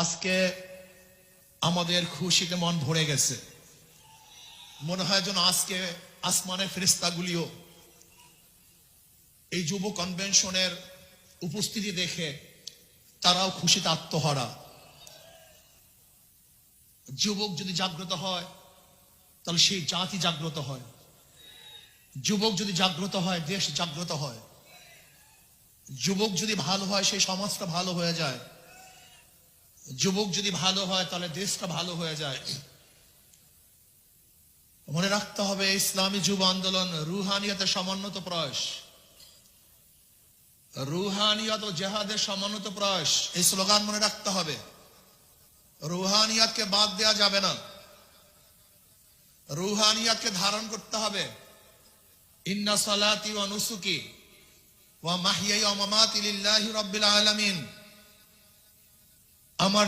আজকে আমাদের খুশিতে মন ভরে গেছে। মনে হয় যেন আজকে আসমানের ফেরেশতাগুলিও এই যুব কনভেনশনের উপস্থিতি দেখে তারাও খুশিতে আত্মহারা। যুবক যদি জাগ্রত হয় তাহলে সেই জাতি জাগ্রত হয়। যুবক যদি জাগ্রত হয় দেশ জাগ্রত হয়। যুবক যদি ভালো হয় সেই সমাজটা ভালো হয়ে যায়। যুবক যদি ভালো হয় তাহলে দেশটা ভালো হয়ে যায়। মনে রাখতে হবে ইসলামী যুব আন্দোলন রুহানিয়তের সমন্বিত প্রয়াস, রুহানিয়ত ও জেহাদের সমন্বিত প্রয়াস। এই স্লোগান মনে রাখতে হবে। রুহানিয়তকে বাদ দেওয়া যাবে না, রুহানিয়তকে ধারণ করতে হবে। ইন্না সালাতি ওয়া নুসুকি ওয়া মাহইয়ায়া ওয়া মামাতি লিল্লাহি রাব্বিল আলামিন। আমার